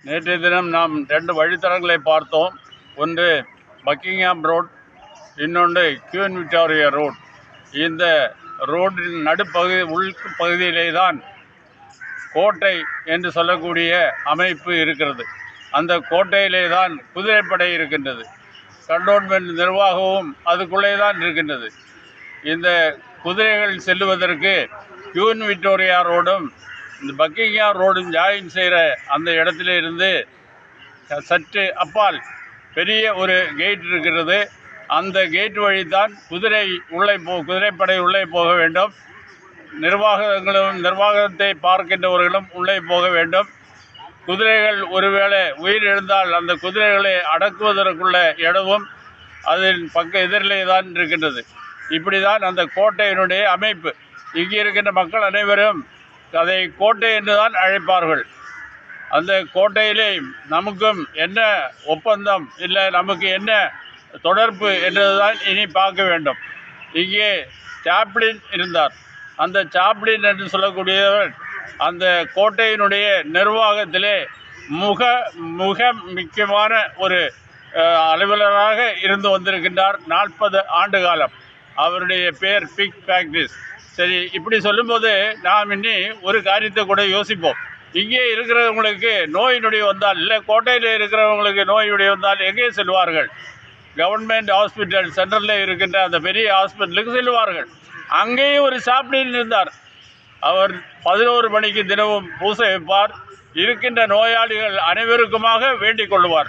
நேற்றைய தினம் நாம் 2 வழித்தடங்களை பார்த்தோம். ஒன்று பக்கிங்ஹாம் ரோட், இன்னொன்று குயின் விக்டோரியா ரோட். இந்த ரோட்டின் உள்பகுதியிலே தான் கோட்டை என்று சொல்லக்கூடிய அமைப்பு இருக்கிறது. அந்த கோட்டையிலே தான் குதிரைப்படை இருக்கின்றது. கண்டோன்மெண்ட் நிர்வாகமும் அதுக்குள்ளே தான் இருக்கின்றது. இந்த குதிரைகள் செல்லுவதற்கு குயின் விக்டோரியா ரோடும் இந்த பக்கிங்ஹாம் ரோடும் ஜாயின் செய்கிற அந்த இடத்துல இருந்து சற்று அப்பால் பெரிய ஒரு கேட் இருக்கிறது. அந்த கேட் வழிதான் குதிரைப்படை உள்ளே போக வேண்டும். நிர்வாகத்தை பார்க்கின்றவர்களும் உள்ளே போக வேண்டும். குதிரைகள் ஒருவேளை உயிரிழந்தால் அந்த குதிரைகளை அடக்குவதற்குள்ள இடமும் அதன் எதிரிலே தான் இருக்கின்றது. இப்படி தான் அந்த கோட்டையினுடைய அமைப்பு. இங்கே இருக்கின்ற மக்கள் அனைவரும் அதை கோட்டை என்று தான் அழைப்பார்கள். அந்த கோட்டையிலே நமக்கும் என்ன ஒப்பந்தம், இல்லை நமக்கு என்ன தொடர்பு என்றதுதான் இனி பார்க்க வேண்டும். இங்கே சாப்ளின் இருந்தார். அந்த சாப்ளின் என்று சொல்லக்கூடியவர் அந்த கோட்டையினுடைய நிர்வாகத்திலே மிக முக்கியமான ஒரு அலுவலராக இருந்து வந்திருக்கின்றார். 40 ஆண்டு காலம். அவருடைய பேர் பிக் பிராக்டிஸ். சரி, இப்படி சொல்லும்போது நாம் இன்னி ஒரு காரியத்தை கூட யோசிப்போம். இங்கே இருக்கிறவங்களுக்கு நோய் நொடி வந்தால், இல்லை கோட்டையில் இருக்கிறவங்களுக்கு நோய் நொடி வந்தால் எங்கே செல்வார்கள்? கவர்மெண்ட் ஹாஸ்பிட்டல், சென்ட்ரலில் இருக்கின்ற அந்த பெரிய ஹாஸ்பிட்டலுக்கு செல்வார்கள். அங்கேயும் ஒரு சாப்ளின் இருந்தார். அவர் 11 மணிக்கு தினமும் பூசை வைப்பார். இருக்கின்ற நோயாளிகள் அனைவருக்குமாக வேண்டிக் கொள்வார்.